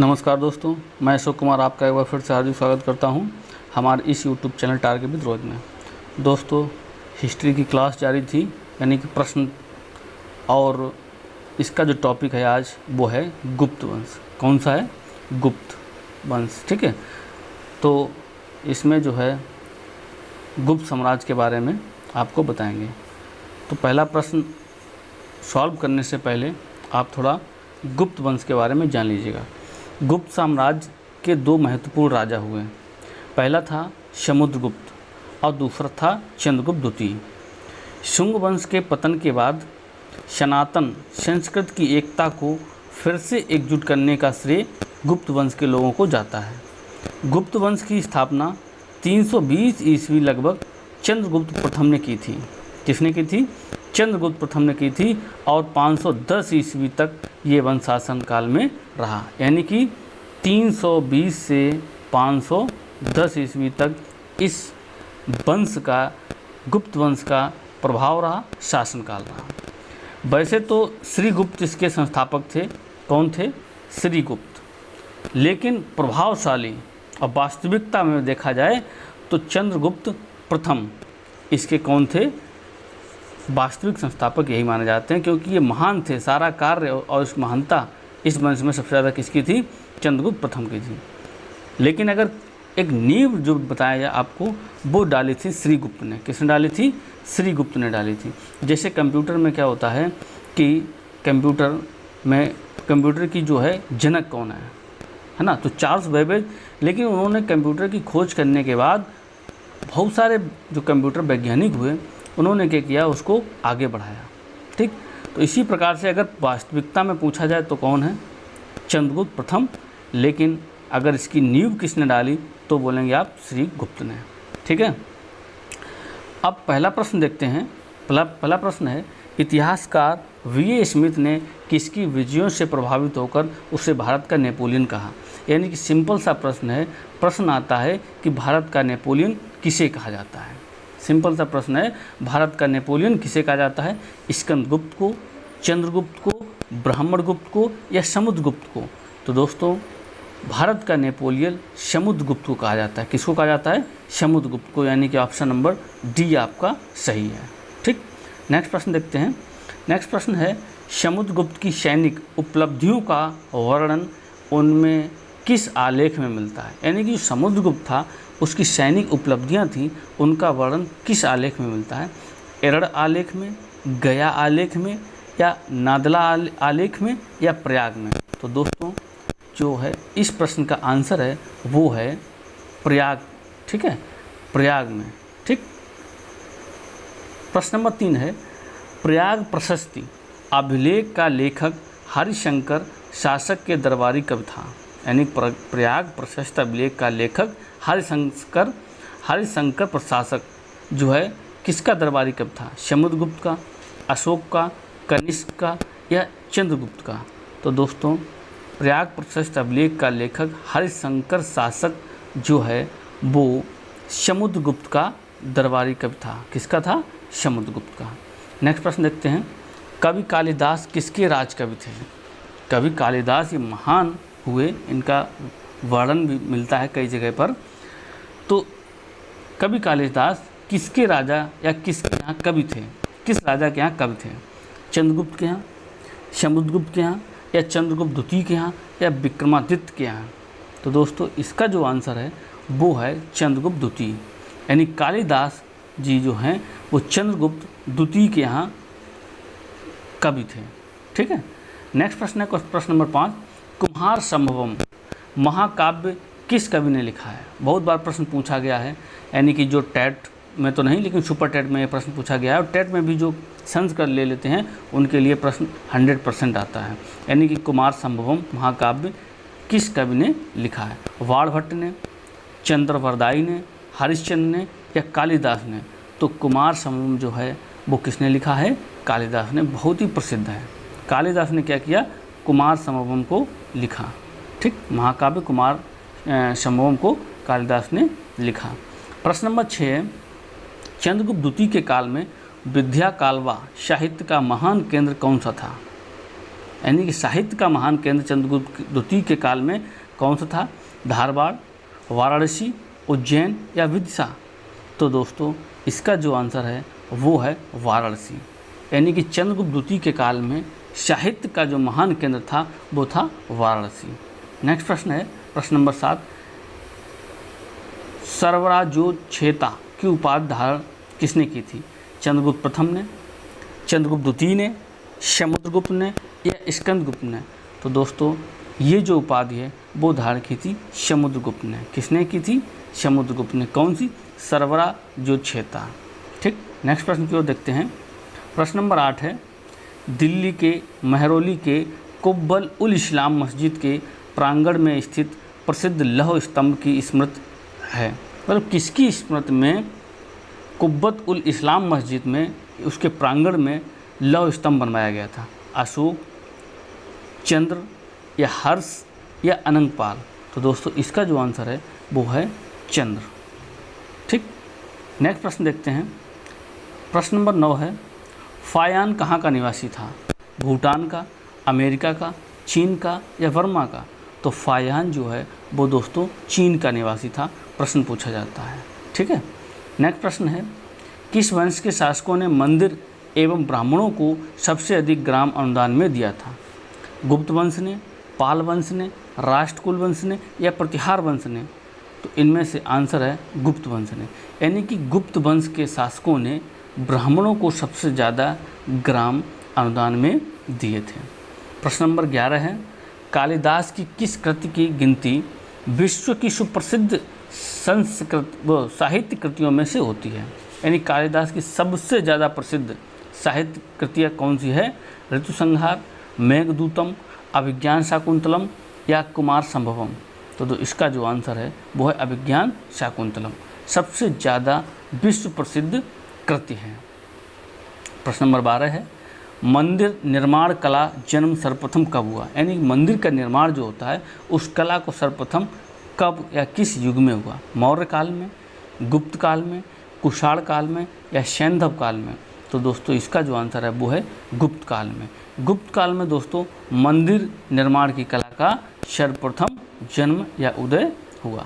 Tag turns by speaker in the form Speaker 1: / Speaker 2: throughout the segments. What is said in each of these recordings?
Speaker 1: नमस्कार दोस्तों, मैं अशोक कुमार आपका एक बार फिर से हार्दिक स्वागत करता हूं हमारे इस यूट्यूब चैनल टारगेट विद रोज में। दोस्तों, हिस्ट्री की क्लास जारी थी, यानी कि प्रश्न, और इसका जो टॉपिक है आज वो है गुप्त वंश। कौन सा है? गुप्त वंश। ठीक है, तो इसमें जो है गुप्त साम्राज्य के बारे में आपको बताएंगे। तो पहला प्रश्न सॉल्व करने से पहले आप थोड़ा गुप्त वंश के बारे में जान लीजिएगा। गुप्त साम्राज्य के दो महत्वपूर्ण राजा हुए। पहला था समुद्रगुप्त और दूसरा था चंद्रगुप्त द्वितीय। शुंग वंश के पतन के बाद सनातन संस्कृत की एकता को फिर से एकजुट करने का श्रेय गुप्त वंश के लोगों को जाता है। गुप्त वंश की स्थापना 320 ईस्वी लगभग चंद्रगुप्त प्रथम ने की थी। किसने की थी? चंद्रगुप्त प्रथम ने की थी, और 510 ईस्वी तक ये वंश शासन काल में रहा। यानी कि 320 से 510 ईस्वी तक इस वंश का, गुप्त वंश का प्रभाव रहा, शासनकाल रहा। वैसे तो श्रीगुप्त इसके संस्थापक थे। कौन थे? श्रीगुप्त। लेकिन प्रभावशाली और वास्तविकता में देखा जाए तो चंद्रगुप्त प्रथम इसके कौन थे? वास्तविक संस्थापक यही माने जाते हैं, क्योंकि ये महान थे। सारा कार्य और इस महानता इस वंश में सबसे ज़्यादा किसकी थी? चंद्रगुप्त प्रथम की थी। लेकिन अगर एक नींव जो बताया जाए आपको, वो डाली थी श्रीगुप्त ने। किसने डाली थी? श्रीगुप्त ने डाली थी। जैसे कंप्यूटर में क्या होता है कि कंप्यूटर की जो है जनक कौन है ना? तो चार्ल्स बेबेज। लेकिन उन्होंने कंप्यूटर की खोज करने के बाद बहुत सारे जो कंप्यूटर वैज्ञानिक हुए, उन्होंने क्या किया? उसको आगे बढ़ाया। ठीक, तो इसी प्रकार से अगर वास्तविकता में पूछा जाए तो कौन है? चंद्रगुप्त प्रथम। लेकिन अगर इसकी नींव किसने डाली तो बोलेंगे आप श्रीगुप्त ने। ठीक है, अब पहला प्रश्न देखते हैं। पहला प्रश्न है, इतिहासकार वी.ए. स्मिथ ने किसकी विजयों से प्रभावित होकर उसे भारत का नेपोलियन कहा? यानी कि सिंपल सा प्रश्न है। प्रश्न आता है कि भारत का नेपोलियन किसे कहा जाता है? सिंपल सा प्रश्न है, भारत का नेपोलियन किसे कहा जाता है? स्कंदगुप्त को, चंद्रगुप्त को, ब्राह्मणगुप्त को, या समुद्रगुप्त को? तो दोस्तों, भारत का नेपोलियन समुद्रगुप्त को कहा जाता है। किसको कहा जाता है? समुद्रगुप्त को। यानी कि ऑप्शन नंबर डी आपका सही है। ठीक, नेक्स्ट प्रश्न देखते हैं। नेक्स्ट प्रश्न है, समुद्रगुप्त की सैनिक उपलब्धियों का वर्णन उनमें किस आलेख में मिलता है? यानी कि जो समुद्रगुप्त था उसकी सैनिक उपलब्धियां थी, उनका वर्णन किस आलेख में मिलता है? एरड़ आलेख में, गया आलेख में, या नादला आलेख में, या प्रयाग में? तो दोस्तों, जो है इस प्रश्न का आंसर है वो है प्रयाग। ठीक है, प्रयाग में। ठीक, प्रश्न नंबर 3 है, प्रयाग प्रशस्ति अभिलेख का लेखक हरिशंकर शासक के दरबारी कवि था। यानी प्रयाग प्रशस्ति अभिलेख का लेखक हरिशंकर प्रशासक जो है किसका दरबारी कवि था? समुद्रगुप्त का, अशोक का, कनिष्क का, या चंद्रगुप्त का? तो दोस्तों, प्रयाग प्रशस्ति अभिलेख का लेखक हरिशंकर शासक जो है वो समुद्रगुप्त का दरबारी कवि था। किसका था? समुद्रगुप्त का। नेक्स्ट प्रश्न देखते हैं, कवि कालिदास किसके राज कवि थे? कवि कालिदास ये महान हुए, इनका वर्णन भी मिलता है कई जगह पर। तो कवि कालिदास किसके राजा या किसके यहाँ कवि थे? किस राजा के यहाँ कवि थे? चंद्रगुप्त के यहाँ, समुद्रगुप्त के यहाँ, या चंद्रगुप्त द्वितीय के यहाँ, या विक्रमादित्य के यहाँ? तो दोस्तों, इसका जो आंसर है वो है चंद्रगुप्त द्वितीय। यानी कालिदास जी जो हैं वो चंद्रगुप्त द्वितीय के यहाँ कवि थे। ठीक है, नेक्स्ट प्रश्न है प्रश्न नंबर 5, कुमार संभवम महाकाव्य किस कवि ने लिखा है? बहुत बार प्रश्न पूछा गया है, यानी कि जो टेट में तो नहीं लेकिन सुपर टेट में ये प्रश्न पूछा गया है, और टेट में भी जो संस्कृत ले लेते हैं उनके लिए प्रश्न 100% आता है। यानी कि कुमार संभवम महाकाव्य किस कवि ने लिखा है? वाणभट्ट ने, चंद्रवरदाई ने, हरिश्चंद्र ने, या कालिदास ने? तो कुमार संभवम जो है वो किसने लिखा है? कालिदास ने। बहुत ही प्रसिद्ध है। कालिदास ने क्या किया? कुमार संभवम को लिखा। ठीक, महाकाव्य कुमार संभवम को कालिदास ने लिखा। प्रश्न नंबर 6, चंद्रगुप्त द्वितीय के काल में विद्या कालवा साहित्य का महान केंद्र कौन सा था? यानी कि साहित्य का महान केंद्र चंद्रगुप्त द्वितीय के काल में कौन सा था? धारवाड़, वाराणसी, उज्जैन या विदिशा? तो दोस्तों इसका जो आंसर है वो है वाराणसी। यानी कि चंद्रगुप्त द्वितीय के काल में साहित्य का जो महान केंद्र था वो था वाराणसी। नेक्स्ट प्रश्न है प्रश्न नंबर 7, सर्वराजोच्छेता की उपाधि धारण किसने की थी? चंद्रगुप्त प्रथम ने, चंद्रगुप्त द्वितीय ने, समुद्रगुप्त ने या स्कंदगुप्त ने? तो दोस्तों ये जो उपाधि है वो धारण की थी समुद्रगुप्त ने। किसने की थी? समुद्रगुप्त ने। कौन सी? सर्वराजोच्छेता। ठीक, नेक्स्ट प्रश्न की ओर देखते हैं। प्रश्न नंबर 8 है, दिल्ली के महरौली के कुब्बल उल इस्लाम मस्जिद के प्रांगण में स्थित प्रसिद्ध लौह स्तंभ की स्मृति है। मतलब किसकी स्मृति में कुब्बत उल इस्लाम मस्जिद में उसके प्रांगण में लौह स्तंभ बनवाया गया था? अशोक, चंद्र या हर्ष या अनंगपाल? तो दोस्तों इसका जो आंसर है वो है चंद्र। ठीक, नेक्स्ट प्रश्न देखते हैं। प्रश्न नंबर 9 है, फायान कहाँ का निवासी था? भूटान का, अमेरिका का, चीन का या वर्मा का? तो फायान जो है वो दोस्तों चीन का निवासी था, प्रश्न पूछा जाता है। ठीक है, नेक्स्ट प्रश्न है, किस वंश के शासकों ने मंदिर एवं ब्राह्मणों को सबसे अधिक ग्राम अनुदान में दिया था? गुप्त वंश ने, पाल वंश ने, राष्ट्रकूल वंश ने या प्रतिहार वंश ने? तो इनमें से आंसर है गुप्त वंश ने। यानी कि गुप्त वंश के शासकों ने ब्राह्मणों को सबसे ज़्यादा ग्राम अनुदान में दिए थे। प्रश्न नंबर 11 है, कालिदास की किस कृति की गिनती विश्व की सुप्रसिद्ध संस्कृत व साहित्य कृतियों में से होती है? यानी कालिदास की सबसे ज़्यादा प्रसिद्ध साहित्य कृतियाँ कौन सी है? ऋतुसंहार, मेघदूतम, अभिज्ञान शाकुंतलम या कुमार संभवम? तो इसका जो आंसर है वो है अभिज्ञान शाकुंतलम, सबसे ज़्यादा विश्व प्रसिद्ध कृति है। प्रश्न नंबर 12 है, मंदिर निर्माण कला जन्म सर्वप्रथम कब हुआ? यानी मंदिर का निर्माण जो होता है उस कला को सर्वप्रथम कब या किस युग में हुआ? मौर्य काल में, गुप्त काल में, कुषाण काल में या सैंधव काल में? तो दोस्तों इसका जो आंसर है वो है गुप्त काल में। गुप्त काल में दोस्तों मंदिर निर्माण की कला का सर्वप्रथम जन्म या उदय हुआ।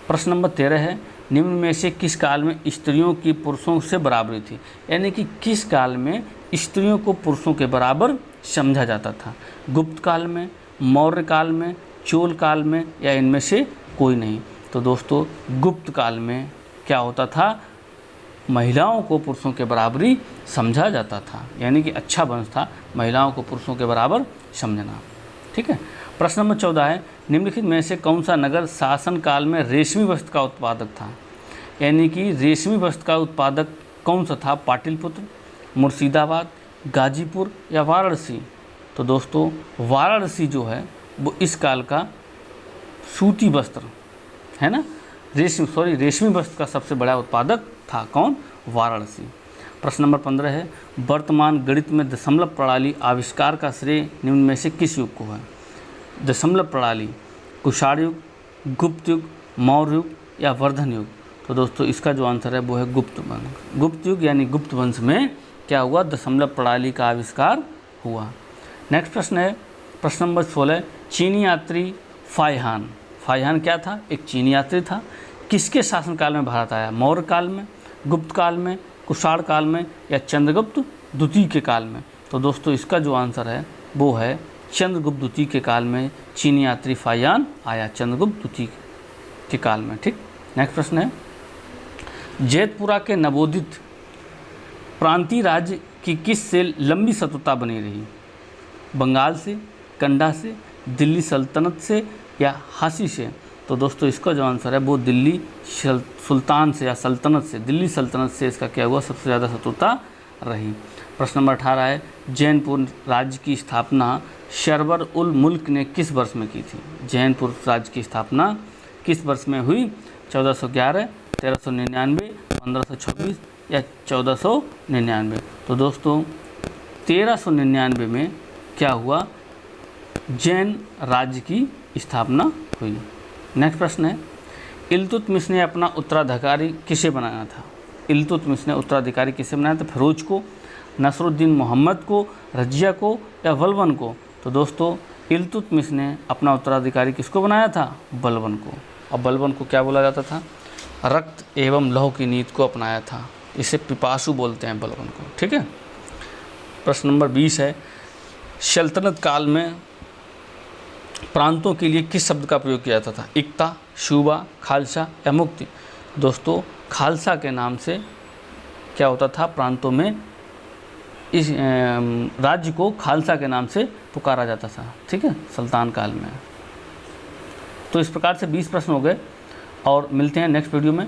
Speaker 1: प्रश्न नंबर 13 है, निम्न में से किस काल में स्त्रियों की पुरुषों से बराबरी थी? यानी कि किस काल में स्त्रियों को पुरुषों के बराबर समझा जाता था? गुप्त काल में, मौर्य काल में, चोल काल में या इनमें से कोई नहीं? तो दोस्तों गुप्त काल में क्या होता था? महिलाओं को पुरुषों के बराबरी समझा जाता था। यानी कि अच्छा वंश था महिलाओं को पुरुषों के बराबर समझना। ठीक है, प्रश्न नंबर 14 है, निम्नलिखित में से कौन सा नगर शासन काल में रेशमी वस्त्र का उत्पादक था? यानी कि रेशमी वस्त्र का उत्पादक कौन सा था? पाटलिपुत्र, मुर्शिदाबाद, गाजीपुर या वाराणसी? तो दोस्तों वाराणसी जो है वो इस काल का सूती वस्त्र है ना, रेशमी वस्त्र का सबसे बड़ा उत्पादक था। कौन? वाराणसी। प्रश्न नंबर 15 है, वर्तमान गणित में दशमलव प्रणाली आविष्कार का श्रेय निम्न में से किस युग को है? दशमलव प्रणाली, कुषाण युग, गुप्त युग, मौर्य युग या वर्धन युग? तो दोस्तों इसका जो आंसर है वो है गुप्त वंश। गुप्त युग यानी गुप्त वंश में क्या हुआ? दशमलव प्रणाली का आविष्कार हुआ। नेक्स्ट प्रश्न है प्रश्न नंबर 16, चीनी यात्री फायहान। फायहान क्या था? एक चीनी यात्री था। किसके शासनकाल में भारत आया? मौर्य काल में, गुप्त काल में, कुषाण काल में या चंद्रगुप्त द्वितीय के काल में? तो दोस्तों इसका जो आंसर है वो है चंद्रगुप्त द्वितीय के काल में चीनी यात्री फायहान आया, चंद्रगुप्त द्वितीय के काल में। ठीक, नेक्स्ट प्रश्न है, जैतपुरा के नवोदित प्रांतीय राज्य की किस से लंबी शत्रुता बनी रही? बंगाल से, कंडा से, दिल्ली सल्तनत से या हासी से? तो दोस्तों इसका जो आंसर है वो दिल्ली सुल्तान से या सल्तनत से, दिल्ली सल्तनत से इसका क्या हुआ? सबसे ज़्यादा शत्रुता रही। प्रश्न नंबर 18 है, जैनपुर राज्य की स्थापना शरवर उल मुल्क ने किस वर्ष में की थी? जैनपुर राज्य की स्थापना किस वर्ष में हुई? 1411, 1399, 1526 या 1499? तो दोस्तों 1399 में क्या हुआ? जैन राज्य की स्थापना हुई। नेक्स्ट प्रश्न है, इल्तुतमिश ने अपना उत्तराधिकारी किसे बनाया था? इल्तुतमिश ने उत्तराधिकारी किसे बनाया था? फिरोज को, नसरुद्दीन मोहम्मद को, रजिया को या बलबन को? तो दोस्तों इल्तुतमिश ने अपना उत्तराधिकारी किसको बनाया था? बलबन को। अब बलबन को क्या बोला जाता था? रक्त एवं लौह की नीति को अपनाया था। इसे पिपासु बोलते हैं बलबन को। ठीक है। प्रश्न नंबर 20 है, सल्तनत काल में प्रांतों के लिए किस शब्द का प्रयोग किया जाता था? इक्ता, सूबा, खालसा या मुक्ति? दोस्तों खालसा के नाम से क्या होता था? प्रांतों में इस राज्य को खालसा के नाम से पुकारा जाता था। ठीक है, सुल्तान काल में। तो इस प्रकार से 20 प्रश्न हो गए और मिलते हैं नेक्स्ट वीडियो में।